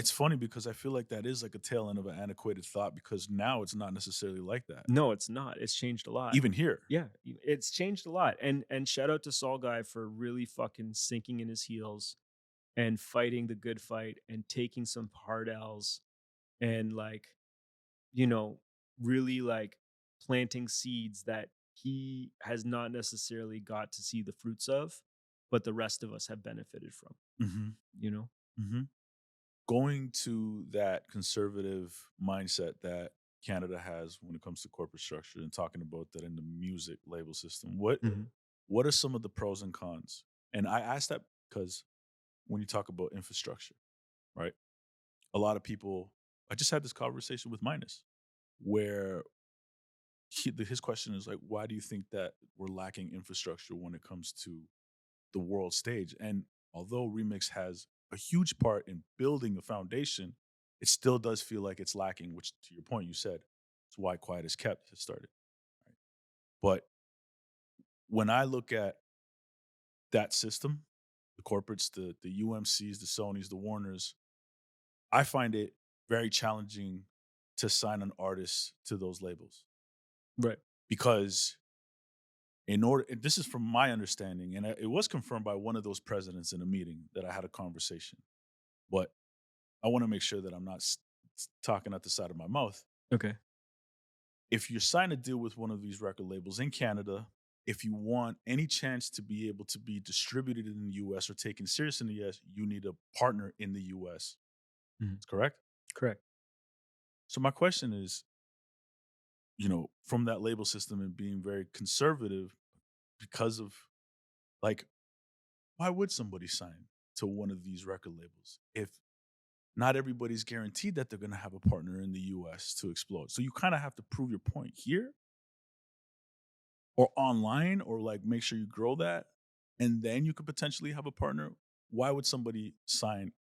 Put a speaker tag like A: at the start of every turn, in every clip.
A: It's funny because I feel like that is like a tail end of an antiquated thought because now it's not necessarily like that.
B: No, it's not. It's changed a lot.
A: Even here.
B: Yeah, it's changed a lot. And shout out to Saul Guy for really fucking sinking in his heels and fighting the good fight and taking some hard L's and like, you know, really like planting seeds that he has not necessarily got to see the fruits of, but the rest of us have benefited from,
A: Mhm.
B: you know?
A: Mhm. Going to that conservative mindset that Canada has when it comes to corporate structure and talking about that in the music label system,
B: Mhm.
A: what are some of the pros and cons? And I ask that because when you talk about infrastructure, right? A lot of people I just had this conversation with Minus where his question is like, why do you think that we're lacking infrastructure when it comes to the world stage? And although Remix has a huge part in building a foundation, it still does feel like it's lacking, which to your point, you said, it's why Quiet is Kept has started. Right? But when I look at that system, the corporates, the UMCs, the Sonys, the Warners, I find it very challenging to sign an artist to those labels
B: Right.
A: because in order and this is from my understanding, and it was confirmed by one of those presidents in a meeting that I had a conversation. But I want to make sure that I'm not talking out the side of my mouth.
B: Okay.
A: If you sign a deal with one of these record labels in Canada, if you want any chance to be able to be distributed in the US or taken serious in the US, you need a partner in the US.
B: Mhm.
A: Correct?
B: Correct.
A: So my question is, from that label system and being very conservative because of like, why would somebody sign to one of these record labels if not everybody's guaranteed that they're going to have a partner in the US to explode? So you kind of have to prove your point here or online or like make sure you grow that and then you could potentially have a partner. Why would somebody sign?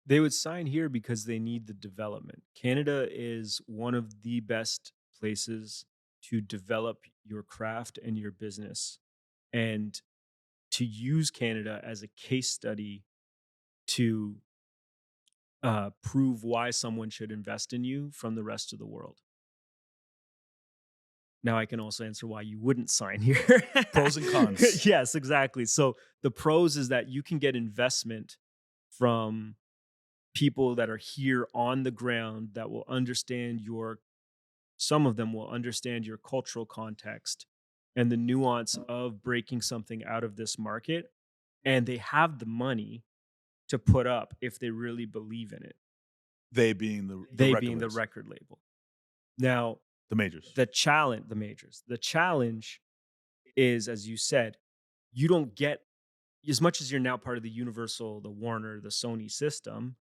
B: They would sign here because they need the development. Canada is one of the best places to develop your craft and your business, and to use Canada as a case study to prove why someone should invest in you from the rest of the world. Now I can also answer why you wouldn't sign here.
A: Pros and cons.
B: Yes, exactly. So the pros is that you can get investment from people that are here on the ground that will understand your some of them will understand your cultural context and the nuance of breaking something out of this market, and they have the money to put up if they really believe in it,
A: They being the
B: they
A: record
B: being the
A: labels,
B: record label. Now,
A: the majors.
B: the majors, the challenge is, as you said, you don't get as much as you're now part of the Universal, the Warner, the Sony system,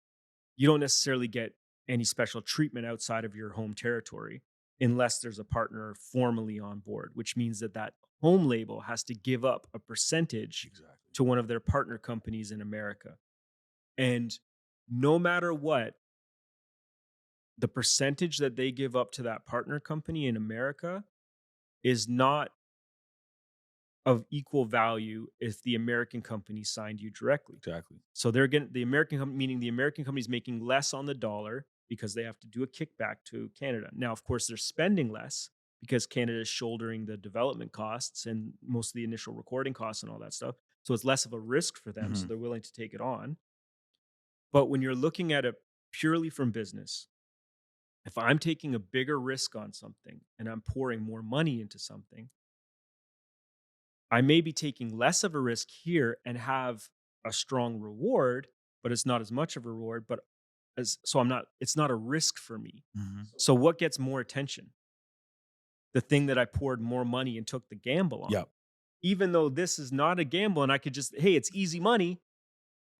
B: you don't necessarily get any special treatment outside of your home territory unless there's a partner formally on board, which means that that home label has to give up a percentage
A: Exactly.
B: to one of their partner companies in America. And no matter what, the percentage that they give up to that partner company in America is not of equal value if the American company signed you directly.
A: Exactly.
B: So they're getting the American meaning the American company is making less on the dollar because they have to do a kickback to Canada. Now, of course, they're spending less because Canada is shouldering the development costs and most of the initial recording costs and all that stuff. So it's less of a risk for them. So
A: Mhm.
B: they're willing to take it on. But when you're looking at it purely from business, if I'm taking a bigger risk on something and I'm pouring more money into something, I may be taking less of a risk here and have a strong reward, but it's not as much of a reward. But as so I'm not, it's not a risk for me.
A: Mhm.
B: So what gets more attention? The thing that I poured more money and took the gamble on.
A: Yep.
B: Even though this is not a gamble and I could just, hey, it's easy money,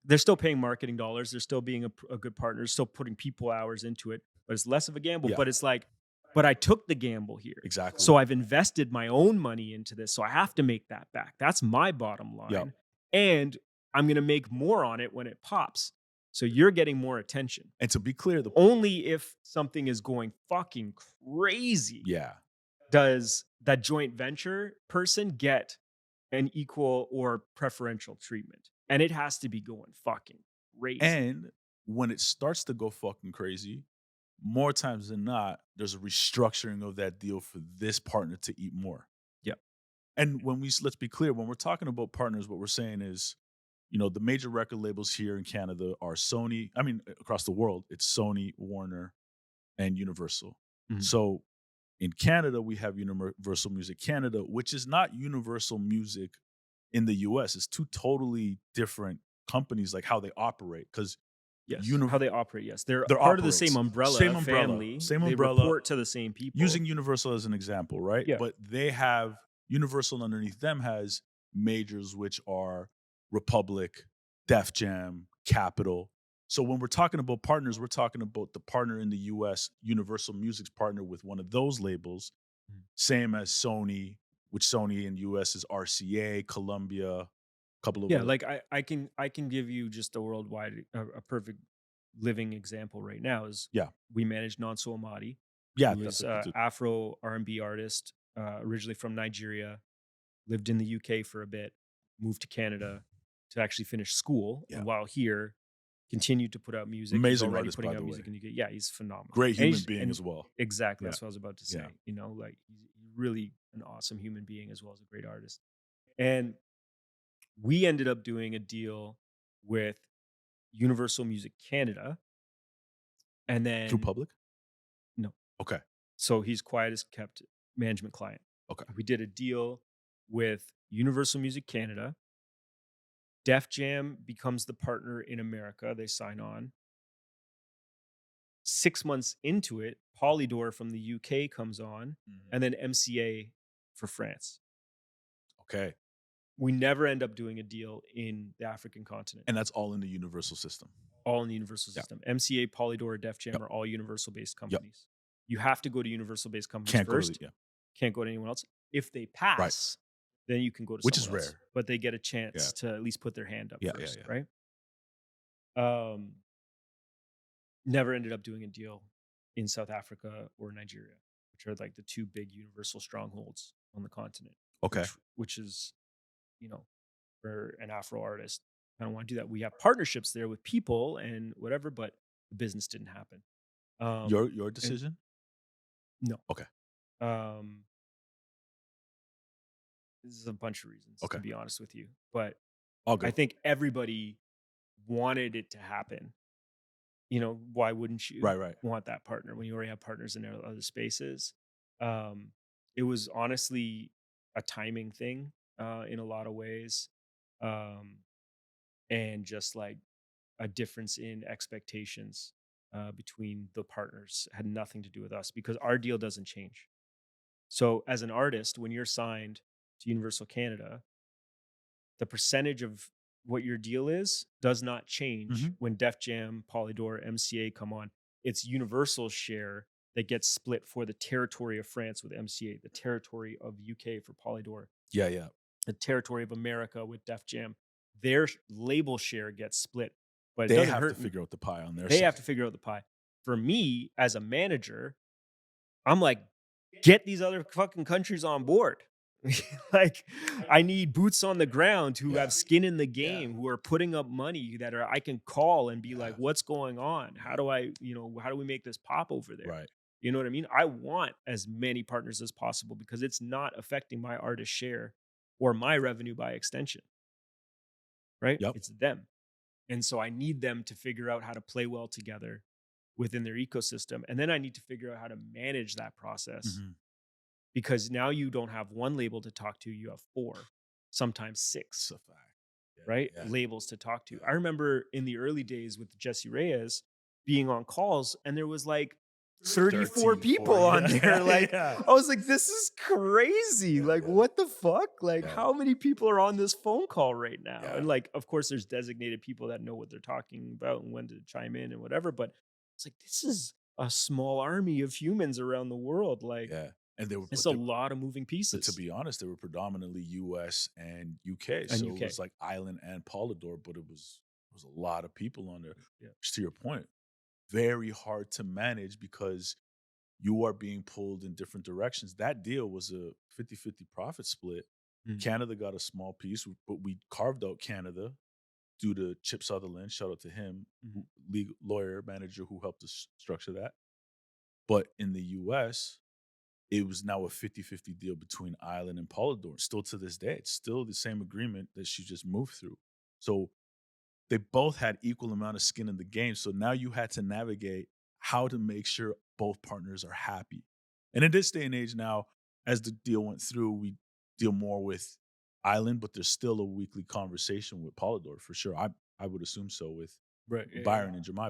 B: they're still paying marketing dollars. They're still being a good partner, still putting people hours into it, but it's less of a gamble.
A: Yeah.
B: But it's like, but I took the gamble here.
A: Exactly.
B: So I've invested my own money into this. So I have to make that back. That's my bottom
A: Yep.
B: line. And I'm going to make more on it when it pops. So you're getting more attention.
A: And to be clear, the
B: Only if something is going fucking crazy
A: yeah.
B: does that joint venture person get an equal or preferential treatment. And it has to be going fucking crazy.
A: And when it starts to go fucking crazy, more times than not, there's a restructuring of that deal for this partner to eat more.
B: Yeah.
A: And let's be clear, when we're talking about partners, what we're saying is, the major record labels here in Canada are Sony. I mean, across the world, it's Sony, Warner, and Universal.
B: Mhm.
A: So in Canada, we have Universal Music Canada, which is not Universal Music in the US. It's two totally different companies, like how they operate. Because
B: Yes. How they operate, yes. They're
A: their
B: part of the same
A: operates
B: umbrella
A: same umbrella,
B: family.
A: same
B: They
A: umbrella.
B: report to the same people.
A: Using Universal as an example, right?
B: Yeah.
A: But they have Universal underneath them has majors which are Republic, Def Jam, Capitol. So when we're talking about partners, we're talking about the partner in the US, Universal Music's partner with one of those labels,
B: Mhm.
A: same as Sony, which Sony in US is RCA, Columbia, a couple of
B: Yeah,
A: other.
B: like I can give you just a worldwide a perfect living example right now is
A: Yeah.
B: we managed Nonso Amadi,
A: Yeah,
B: who is
A: that's a
B: Afro R&B artist, originally from Nigeria, lived in the UK for a bit, moved to Canada to actually finish school,
A: yeah.
B: and while here, continued to put out music. He's
A: Amazing
B: already
A: artist,
B: putting
A: by
B: out
A: the way.
B: music in the UK. Yeah, he's phenomenal,
A: Great
B: and
A: human
B: he's
A: being
B: and
A: as well.
B: exactly
A: Yeah.
B: that's what I was about to
A: Yeah.
B: say. Like he's really an awesome human being as well as a great artist, and we ended up doing a deal with Universal Music Canada, and
A: Through
B: then
A: public?
B: no,
A: Okay.
B: so he's quiet as kept management client.
A: Okay.
B: We did a deal with Universal Music Canada. Def Jam becomes the partner in America. They sign on. 6 months into it, Polydor from the UK comes on,
A: Mhm.
B: and then MCA for France.
A: Okay.
B: We never end up doing a deal in the African continent,
A: And that's all in the universal system.
B: all in the Universal
A: Yeah.
B: system. MCA, Polydor, Def Jam
A: Yep.
B: are all Universal based
A: Yep.
B: companies. You have to go to Universal based companies
A: Can't go to the
B: first,
A: yeah.
B: can't go to anyone else. If they
A: Right.
B: pass, then you can go to
A: Which is
B: someone else,
A: rare.
B: but they get a
A: Yeah.
B: chance to at least put their hand up
A: Yeah, yeah,
B: first,
A: yeah.
B: right? Um, Never ended up doing a deal in South Africa or Nigeria, which are like the two big universal strongholds on the continent,
A: Okay.
B: which is, you know, for an Afro artist, I don't want to do that. We have partnerships there with people and whatever, but the business didn't happen.
A: Your
B: And
A: decision?
B: no,
A: Okay.
B: um, this is a bunch of reasons, to
A: Okay.
B: be honest with you. But
A: All
B: I
A: good.
B: think everybody wanted it to happen. Why wouldn't you
A: Right, right.
B: want that partner when you already have partners in other spaces? Um, it was honestly a timing thing in a lot of ways, um, and just like a difference in expectations between the partners had nothing to do with us because our deal doesn't change. So, as an artist, when you're signed to Universal Canada, the percentage of what your deal is does not change
A: Mhm.
B: when Def Jam, Polydor, MCA come on. It's Universal's share that gets split for the territory of France with MCA, the territory of UK for Polydor,
A: Yeah, yeah.
B: the territory of America with Def Jam. Their label share gets split, but it
A: They
B: doesn't
A: have to
B: hurt me.
A: figure out the pie on their
B: They have to
A: side.
B: figure out the pie. For me, as a manager, I'm like, get these other fucking countries on board. Like, I need boots on the ground who
A: Yeah.
B: have skin in the
A: Yeah.
B: game, who are putting up money that I can call and be like,
A: Yeah.
B: what's going on? How do we make this pop over there?
A: Right.
B: You know what I mean? I want as many partners as possible because it's not affecting my artist share or my revenue by extension, right?
A: Yep.
B: It's them. And so I need them to figure out how to play well together within their ecosystem. And then I need to figure out how to manage that process
A: Mhm.
B: because now you don't have one label to talk to, you have four, sometimes
A: It's
B: six,
A: a fact. Yeah,
B: right?
A: yeah,
B: Labels to talk to.
A: yeah.
B: I remember in the early days with Jesse Reyez being on calls, and there was like 34
A: 13,
B: people
A: 40.
B: on there.
A: Yeah.
B: Like,
A: Yeah.
B: I was like, this is crazy.
A: Yeah,
B: Like,
A: yeah.
B: what the fuck? Like,
A: Yeah.
B: how many people are on this phone call right now?
A: Yeah.
B: And like, of course, there's designated people that know what they're talking about and when to chime in and whatever. But it's like, this is a small army of humans around the world. Like,
A: Yeah. And
B: it's a lot of moving
A: but to
B: pieces.
A: be honest, they were predominantly US and UK.
B: And
A: So it
B: UK.
A: was like Island and Polydor, but it was a lot of people on there.
B: Yeah.
A: Just to your point, very hard to manage because you are being pulled in different directions. That deal was a 50-50 profit split.
B: Mm.
A: Canada got a small piece, but we carved out Canada due to Chip Sutherland. Shout out to him, legal lawyer manager who helped us structure that. But in the US, it was now a 50-50 deal between Island and Polydor. Still to this day, it's still the same agreement that she just moved through. So they both had equal amount of skin in the game. So now you had to navigate how to make sure both partners are happy. And in this day and age now, as the deal went through, we deal more with Island, but there's still a weekly conversation with Polydor for sure. I would assume so with
B: Right. Yeah.
A: Byron and Jemima.